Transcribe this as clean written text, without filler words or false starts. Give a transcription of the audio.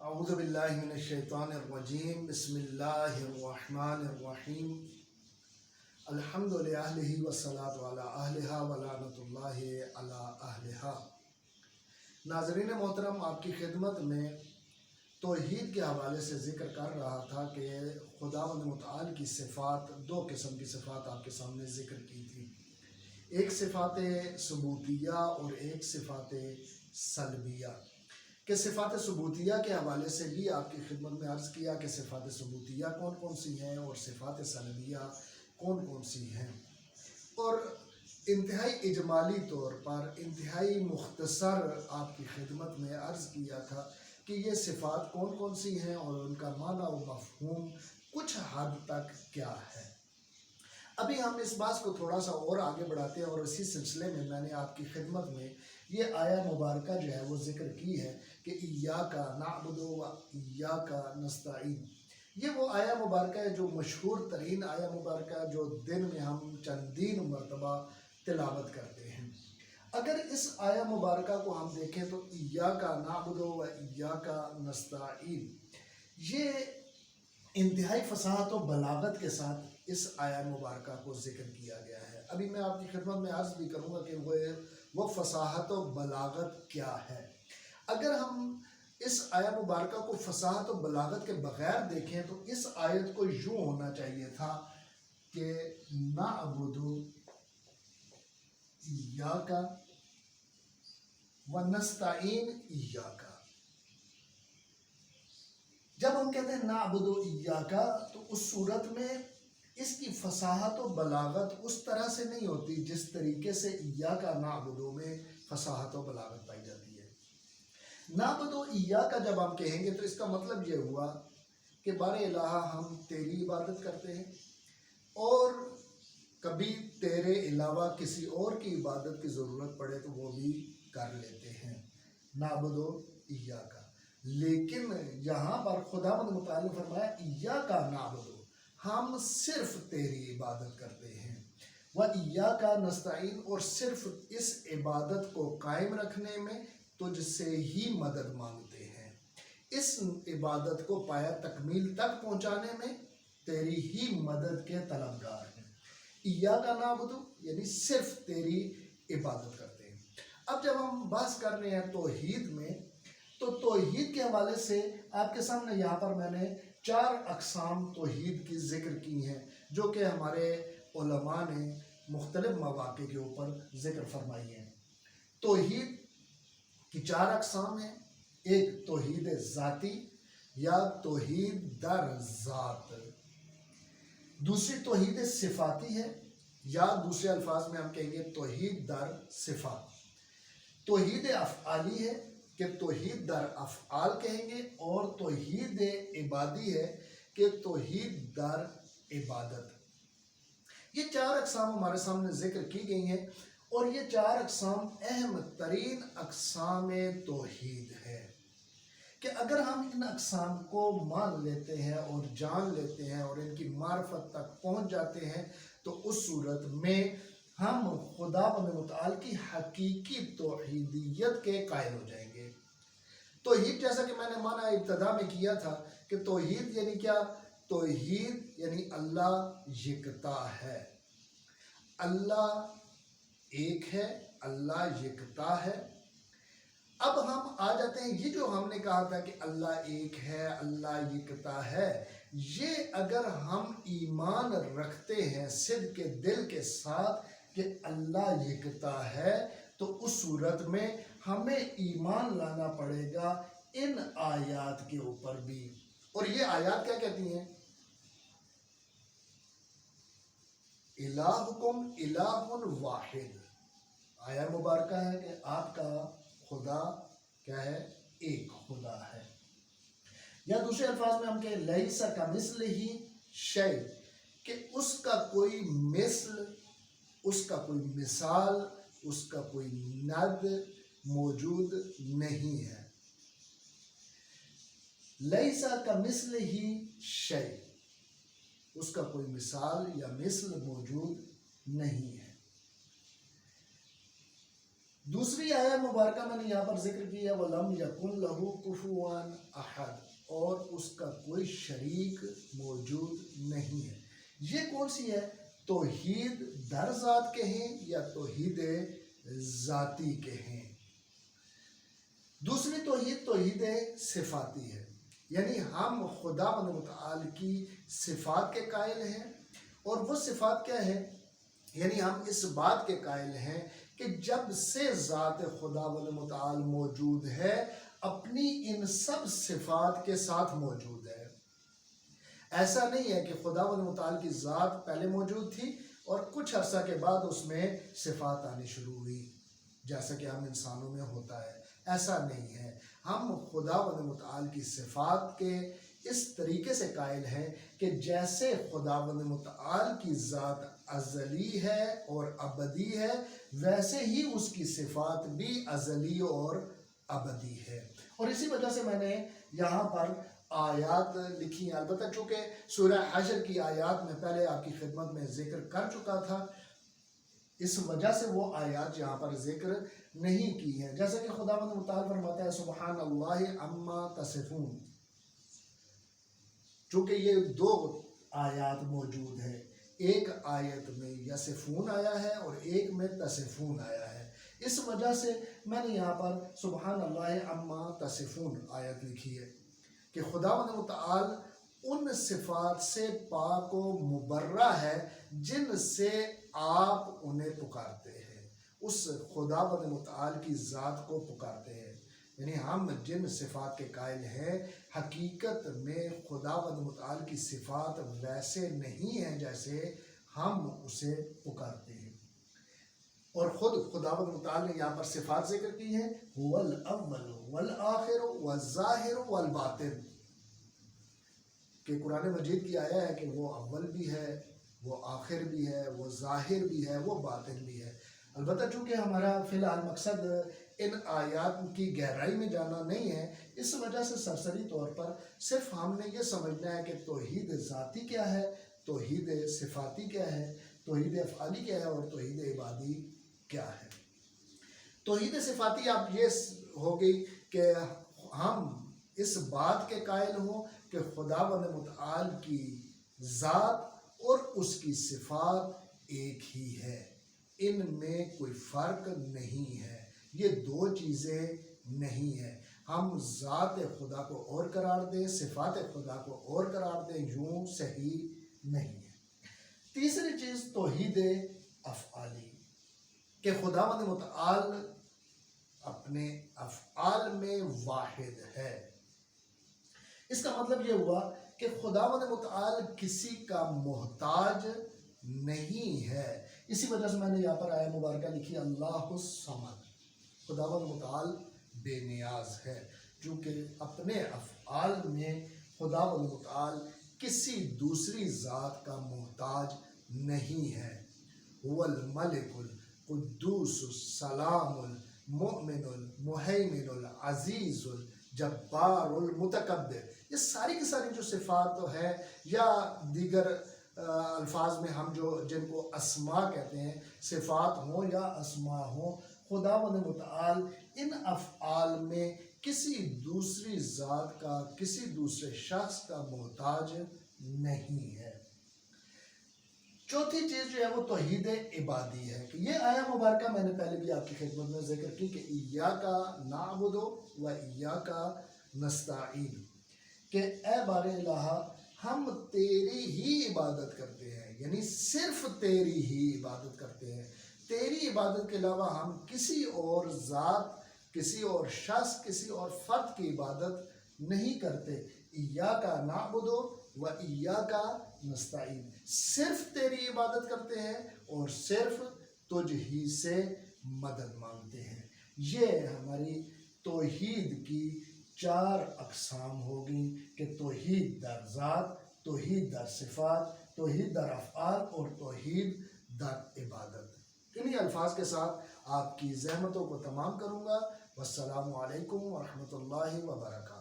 اعوذ باللہ من الشیطان الرجیم بسم اللہ الرحمن الرحیم الحمد للہ والصلاۃ علی اہلہا ولعنۃ اللہ علی اہلہا۔ ناظرین محترم، آپ کی خدمت میں توحید کے حوالے سے ذکر کر رہا تھا کہ خداوند متعال کی صفات، دو قسم کی صفات آپ کے سامنے ذکر کی تھی، ایک صفات ثبوتیہ اور ایک صفات سلبیہ۔ کہ صفات ثبوتیہ کے حوالے سے بھی آپ کی خدمت میں عرض کیا کہ صفات ثبوتیہ کون کون سی ہیں اور صفات سلبیہ کون کون سی ہیں، اور انتہائی اجمالی طور پر انتہائی مختصر آپ کی خدمت میں عرض کیا تھا کہ یہ صفات کون کون سی ہیں اور ان کا معنی و مفہوم کچھ حد تک کیا ہے۔ ابھی ہم اس بات کو تھوڑا سا اور آگے بڑھاتے ہیں، اور اسی سلسلے میں میں نے آپ کی خدمت میں یہ آیہ مبارکہ جو ہے وہ ذکر کی ہے کہ ایاک نعبد و ایاک نستعین۔ یہ وہ آیہ مبارکہ ہے جو مشہور ترین آیہ مبارکہ ہے، جو دن میں ہم چندین مرتبہ تلاوت کرتے ہیں۔ اگر اس آیہ مبارکہ کو ہم دیکھیں تو ایاک نعبد و ایاک نستعین، یہ انتہائی فصاحت و بلاغت کے ساتھ اس آیہ مبارکہ کو ذکر کیا گیا ہے۔ ابھی میں آپ کی خدمت میں عرض بھی کروں گا کہ وہ فصاحت و بلاغت کیا ہے۔ اگر ہم اس آیہ مبارکہ کو فصاحت و بلاغت کے بغیر دیکھیں تو اس آیت کو یوں ہونا چاہیے تھا کہ نعبد ایاک و نستعین ایاک۔ جب ہم کہتے ہیں نعبد ایاک تو اس صورت میں اس کی فصاحت و بلاغت اس طرح سے نہیں ہوتی جس طریقے سے ایاک نعبد میں فصاحت و بلاغت پائی جاتی ہے۔ نعبد ایاک جب ہم کہیں گے تو اس کا مطلب یہ ہوا کہ بار الہ ہم تیری عبادت کرتے ہیں، اور کبھی تیرے علاوہ کسی اور کی عبادت کی ضرورت پڑے تو وہ بھی کر لیتے ہیں، نعبد ایاک۔ لیکن یہاں پر خداوند متعال نے فرمایا ایاک نعبد، ہم صرف تیری عبادت کرتے ہیں، وَإِيَّاكَ نَسْتَعِينُ، اور صرف اس عبادت کو قائم رکھنے میں تجھ سے ہی مدد مانگتے ہیں، اس عبادت کو پایا تکمیل تک پہنچانے میں تیری ہی مدد کے طلبگار ہیں۔ ایاک نعبد یعنی صرف تیری عبادت کرتے ہیں۔ اب جب ہم بحث کر رہے ہیں توحید میں، تو توحید کے حوالے سے آپ کے سامنے یہاں پر میں نے 4 اقسام توحید کی ذکر کی ہیں، جو کہ ہمارے علماء نے مختلف مواقع کے اوپر ذکر فرمائی ہیں۔ توحید کی 4 اقسام ہیں، ایک توحید ذاتی یا توحید در ذات، دوسری توحید صفاتی ہے، یا دوسرے الفاظ میں ہم کہیں گے توحید در صفات، توحید افعالی ہے کہ توحید در افعال کہیں گے، اور توحید عبادی ہے کہ توحید در عبادت۔ یہ 4 اقسام ہمارے سامنے ذکر کی گئی ہیں، اور یہ 4 اقسام اہم ترین اقسام توحید ہے کہ اگر ہم ان اقسام کو مان لیتے ہیں اور جان لیتے ہیں اور ان کی معرفت تک پہنچ جاتے ہیں تو اس صورت میں ہم خداوند متعال کی حقیقی توحیدیت کے قائل ہو جائیں گے۔ توحید جیسا کہ میں نے معنی ابتدا میں کیا تھا کہ توحید یعنی کیا؟ توحید یعنی اللہ یکتا ہے، اللہ ایک ہے، اللہ یکتا ہے۔ اب ہم آ جاتے ہیں، یہ جو ہم نے کہا تھا کہ اللہ ایک ہے، اللہ یکتا ہے، یہ اگر ہم ایمان رکھتے ہیں صدق کے دل کے ساتھ کہ اللہ یکتا ہے، تو اس صورت میں ہمیں ایمان لانا پڑے گا ان آیات کے اوپر بھی۔ اور یہ آیات کیا کہتی ہیں؟ الہکم الہ واحد، آیہ مبارکہ ہے کہ آپ کا خدا کیا ہے؟ ایک خدا ہے۔ یا دوسرے الفاظ میں ہم کہیں لیس کمثلہ شیء، کہ اس کا کوئی مثل، اس کا کوئی مثال، اس کا کوئی ند موجود نہیں ہے۔ لیس کمثلہ شیء، اس کا کوئی مثال یا مثل موجود نہیں ہے۔ دوسری آیت مبارکہ میں نے یہاں پر ذکر کیا وَلَمْ يَكُنْ لَهُ كُفُوًا أَحَدٌ، اور اس کا کوئی شریک موجود نہیں ہے۔ یہ کون سی ہے؟ توحید در ذات کہیں یا توحید ذاتی کہیں۔ دوسری توحید توحید صفاتی ہے، یعنی ہم خدا متعال کی صفات کے قائل ہیں، اور وہ صفات کیا ہے؟ یعنی ہم اس بات کے قائل ہیں کہ جب سے ذات خدا متعال موجود ہے اپنی ان سب صفات کے ساتھ موجود ہے۔ ایسا نہیں ہے کہ خدا متعال کی ذات پہلے موجود تھی اور کچھ عرصہ کے بعد اس میں صفات آنی شروع ہوئی جیسا کہ ہم انسانوں میں ہوتا ہے، ایسا نہیں ہے۔ ہم خدا متعال کی صفات کے اس طریقے سے قائل ہیں کہ جیسے خدا متعال کی ذات ازلی ہے اور ابدی ہے، ویسے ہی اس کی صفات بھی ازلی اور ابدی ہے۔ اور اسی وجہ سے میں نے یہاں پر آیات لکھی ہیں، البتہ چونکہ سورہ حشر کی آیات میں پہلے آپ کی خدمت میں ذکر کر چکا تھا، اس وجہ سے وہ آیات یہاں پر ذکر نہیں کی ہیں۔ جیسا کہ خدا متعال فرماتا ہے سبحان اللہ عما تصفون، چونکہ یہ دو آیات موجود ہیں، ایک آیت میں یصفون آیا ہے اور ایک میں تصفون آیا ہے، اس وجہ سے میں نے یہاں پر سبحان اللہ عما تصفون آیت لکھی ہے کہ خدا متعال ان صفات سے پاک و مبرہ ہے جن سے آپ انہیں پکارتے ہیں، اس خدا متعال کی ذات کو پکارتے ہیں۔ یعنی ہم جن صفات کے قائل ہیں حقیقت میں خدا متعال کی صفات ویسے نہیں ہیں جیسے ہم اسے پکارتے ہیں۔ اور خود خدا متعال نے یہاں پر صفات ذکر کی ہیں، هو الاول والآخر والظاہر والباطن، کہ قرآن مجید کی آیا ہے کہ وہ اول بھی ہے، وہ آخر بھی ہے، وہ ظاہر بھی ہے، وہ باطن بھی ہے۔ البتہ چونکہ ہمارا فی الحال مقصد ان آیات کی گہرائی میں جانا نہیں ہے، اس وجہ سے سرسری طور پر صرف ہم نے یہ سمجھنا ہے کہ توحید ذاتی کیا ہے، توحید صفاتی کیا ہے، توحید افعالی کیا ہے اور توحید عبادی کیا ہے۔ توحید صفاتی اب یہ ہوگی کہ ہم اس بات کے قائل ہوں کہ خدا متعال کی ذات اور اس کی صفات ایک ہی ہے، ان میں کوئی فرق نہیں ہے، یہ دو چیزیں نہیں ہیں۔ ہم ذات خدا کو اور قرار دیں، صفات خدا کو اور قرار دیں، یوں صحیح نہیں ہے۔ تیسری چیز توحید افعالی، کہ خدا متعال اپنے افعال میں واحد ہے۔ اس کا مطلب یہ ہوا کہ خدا متعال کسی کا محتاج نہیں ہے۔ اسی وجہ سے میں نے یہاں پر آیہ مبارکہ لکھی اللہ الصمد، خدا متعال بے نیاز ہے، چونکہ اپنے افعال میں خدا متعال کسی دوسری ذات کا محتاج نہیں ہے۔ هو الملک القدوس السلام المؤمن المہیمن العزیز الجبار المتکبر، یہ ساری کی ساری جو صفات ہے یا دیگر الفاظ میں ہم جن کو اسماء کہتے ہیں، صفات ہوں یا اسماء ہوں، خدا متعال ان افعال میں کسی دوسری ذات کا، کسی دوسرے شخص کا محتاج نہیں ہے۔ چوتھی چیز جو ہے وہ توحید عبادی ہے، کہ یہ آیہ مبارکہ میں نے پہلے بھی آپ کی خدمت میں ذکر کی کہ ایاک نعبد و ایاک نستعین، کہ اے بار الہ ہم تیری ہی عبادت کرتے ہیں، یعنی صرف تیری ہی عبادت کرتے ہیں، تیری عبادت کے علاوہ ہم کسی اور ذات، کسی اور شخص، کسی اور فرد کی عبادت نہیں کرتے۔ ایاک نعبد و ایاک نستعین، صرف تیری عبادت کرتے ہیں اور صرف تجھ ہی سے مدد مانگتے ہیں۔ یہ ہماری توحید کی چار اقسام ہوگی کہ توحید در ذات، توحید در صفات، توحید در افعال اور توحید در عبادت۔ انہی الفاظ کے ساتھ آپ کی زحمتوں کو تمام کروں گا۔ والسلام علیکم ورحمۃ اللہ وبرکاتہ۔